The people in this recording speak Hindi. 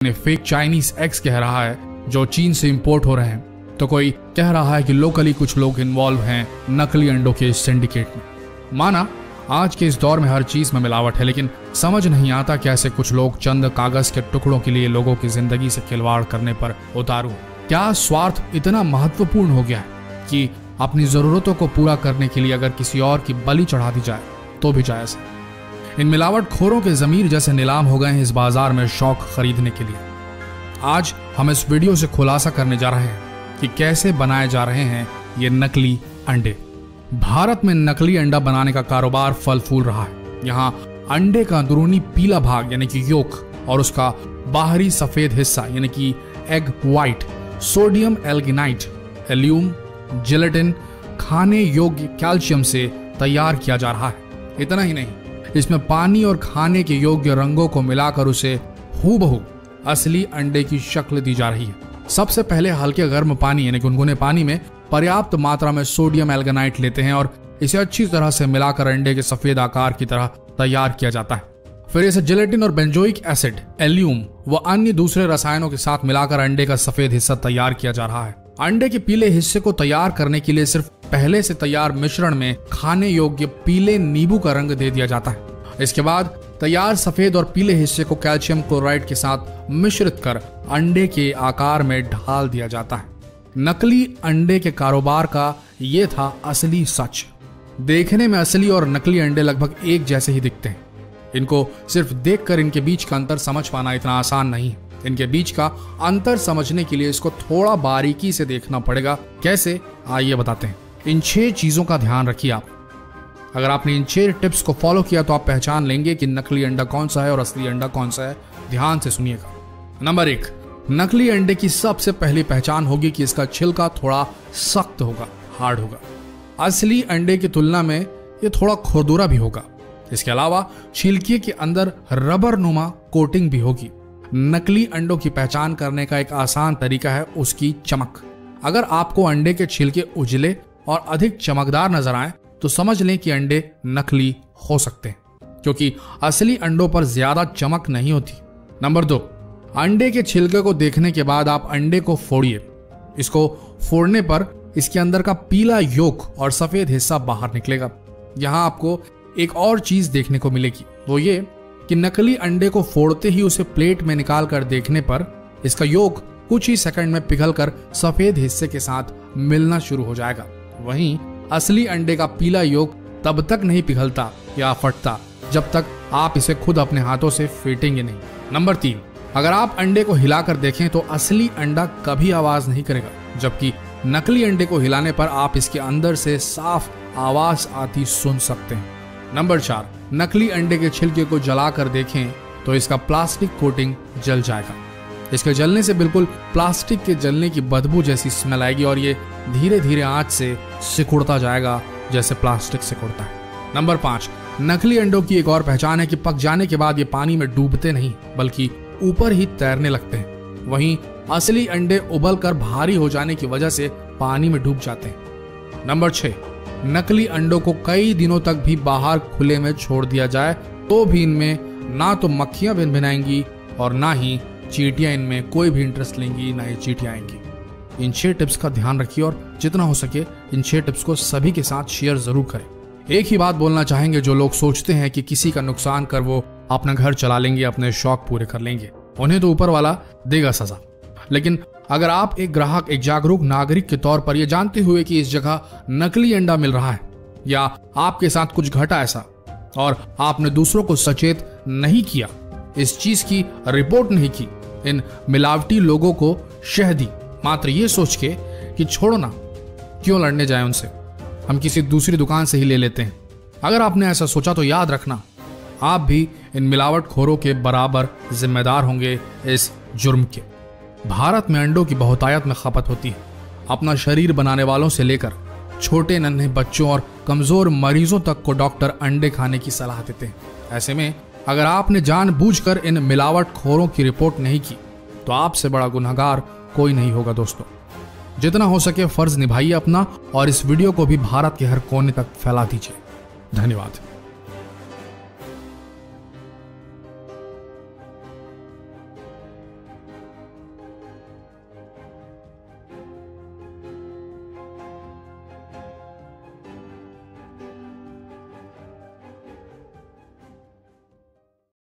ने फेक चाइनीज एग्स कह रहा है जो चीन से इंपोर्ट हो रहे हैं, तो कोई कह रहा है कि लोकली कुछ लोग इन्वॉल्व हैं नकली अंडों के सिंडिकेट में। माना आज के इस दौर में हर चीज में मिलावट है, लेकिन समझ नहीं आता कैसे कुछ लोग चंद कागज के टुकड़ों के लिए लोगों की जिंदगी से खिलवाड़ करने पर उतारू। क्या स्वार्थ इतना महत्वपूर्ण हो गया है कि अपनी जरूरतों को पूरा करने के लिए अगर किसी और की बलि चढ़ा दी जाए तो भी जायज है। इन मिलावट खोरों के जमीर जैसे नीलाम हो गए हैं इस बाजार में शौक खरीदने के लिए। आज हम इस वीडियो से खुलासा करने जा रहे हैं कि कैसे बनाए जा रहे हैं ये नकली अंडे। भारत में नकली अंडा बनाने का कारोबार फल फूल रहा है। यहाँ अंडे का अंदरूनी पीला भाग यानी कि योक और उसका बाहरी सफेद हिस्सा यानी कि एग व्हाइट सोडियम एल्गिनाइट, एल्यूम, जेलेटिन खाने योग्य कैल्शियम से तैयार किया जा रहा है। इतना ही नहीं, इसमें पानी और खाने के योग्य रंगों को मिलाकर उसे हूबहू असली अंडे की शक्ल दी जा रही है। सबसे पहले हल्के गर्म पानी यानी गुनगुने पानी में पर्याप्त मात्रा में सोडियम एल्गिनाइट लेते हैं और इसे अच्छी तरह से मिलाकर अंडे के सफेद आकार की तरह तैयार किया जाता है। फिर इसे जेलेटिन और बेंजोइक एसिड, एल्यूम व अन्य दूसरे रसायनों के साथ मिलाकर अंडे का सफेद हिस्सा तैयार किया जा रहा है। अंडे के पीले हिस्से को तैयार करने के लिए सिर्फ पहले से तैयार मिश्रण में खाने योग्य पीले नींबू का रंग दे दिया जाता है। इसके बाद तैयार सफेद और पीले हिस्से को कैल्शियम क्लोराइड के साथ मिश्रित कर अंडे के आकार में ढाल दिया जाता है। नकली अंडे के कारोबार का ये था असली सच। देखने में असली और नकली अंडे लगभग एक जैसे ही दिखते हैं। इनको सिर्फ देखकर इनके बीच का अंतर समझ पाना इतना आसान नहीं है। इनके बीच का अंतर समझने के लिए इसको थोड़ा बारीकी से देखना पड़ेगा। कैसे, आइए बताते हैं। इन 6 चीजों का ध्यान रखिए आप। अगर आपने इन 6 टिप्स को फॉलो किया तो आप पहचान लेंगे कि नकली अंडा कौन सा है और असली अंडा कौन सा है। ध्यान से सुनिएगा। नंबर 1, नकली अंडे की सबसे पहली पहचान होगी कि इसका छिलका थोड़ा सख्त होगा, हार्ड होगा। असली अंडे की तुलना में ये थोड़ा खुरदुरा भी होगा। इसके अलावा छिलके के अंदर रबर नुमा कोटिंग भी होगी। नकली अंडों की पहचान करने का एक आसान तरीका है उसकी चमक। अगर आपको अंडे के छिलके उजले और अधिक चमकदार नजर आए तो समझ लें कि अंडे नकली हो सकते हैं, क्योंकि असली अंडों पर ज्यादा चमक नहीं होती। नंबर 2, अंडे के छिलके को देखने के बाद आप अंडे को फोड़िए। इसको फोड़ने पर इसके अंदर का पीला योक और सफेद हिस्सा बाहर निकलेगा। यहाँ आपको एक और चीज देखने को मिलेगी, वो ये कि नकली अंडे को फोड़ते ही उसे प्लेट में निकाल कर देखने पर इसका योक कुछ ही सेकंड में पिघलकर सफेद हिस्से के साथ मिलना शुरू हो जाएगा। वहीं असली अंडे का पीला योक तब तक नहीं पिघलता या फटता जब तक आप इसे खुद अपने हाथों से फेंटेंगे नहीं। नंबर 3, अगर आप अंडे को हिलाकर देखें तो असली अंडा कभी आवाज नहीं करेगा, जबकि नकली अंडे को हिलाने पर आप इसके अंदर से साफ आवाज आती सुन सकते हैं। नंबर 4, नकली अंडे के छिलके को जलाकर देखें तो इसका प्लास्टिक कोटिंग जल जाएगा। इसके जलने से बिल्कुल प्लास्टिक के जलने की बदबू जैसी स्मेल आएगी और ये धीरे धीरे आंच से सिकुड़ता जाएगा जैसे प्लास्टिक सिकुड़ता है। नंबर 5, नकली अंडों की एक और पहचान है कि पक जाने के बाद ये पानी में डूबते नहीं बल्कि ऊपर ही तैरने लगते हैं। वहीं असली अंडे उबलकर भारी हो जाने की वजह से पानी में डूब जाते हैं। नंबर 6, नकली अंडों को कई दिनों तक भी बाहर खुले में छोड़ दिया जाए तो भी इनमें ना तो मक्खियां भिनभिनाएंगी और ना ही चींटियां इनमें कोई भी इंटरेस्ट लेंगी, ना ही चींटियां आएंगी। इन 6 टिप्स का ध्यान रखिए और जितना हो सके इन 6 टिप्स को सभी के साथ शेयर जरूर करें। एक ही बात बोलना चाहेंगे, जो लोग सोचते हैं कि किसी का नुकसान कर वो अपना घर चला लेंगे, अपने शौक पूरे कर लेंगे, उन्हें तो ऊपर वाला देगा सजा। लेकिन अगर आप एक ग्राहक, एक जागरूक नागरिक के तौर पर यह जानते हुए कि इस जगह नकली अंडा मिल रहा है या आपके साथ कुछ घटा ऐसा और आपने दूसरों को सचेत नहीं किया, इस चीज की रिपोर्ट नहीं की, इन मिलावटी लोगों को शह दी मात्र ये सोच के कि छोड़ो ना, क्यों लड़ने जाए उनसे, हम किसी दूसरी दुकान से ही ले लेते हैं। अगर आपने ऐसा सोचा तो याद रखना, आप भी इन मिलावट खोरों के बराबर जिम्मेदार होंगे इस जुर्म के। भारत में अंडों की बहुतायत में खपत होती है। अपना शरीर बनाने वालों से लेकर छोटे नन्हे बच्चों और कमजोर मरीजों तक को डॉक्टर अंडे खाने की सलाह देते हैं। ऐसे में अगर आपने जानबूझकर इन मिलावट खोरों की रिपोर्ट नहीं की तो आपसे बड़ा गुनहगार कोई नहीं होगा। दोस्तों, जितना हो सके फर्ज निभाइए अपना और इस वीडियो को भी भारत के हर कोने तक फैला दीजिए। धन्यवाद।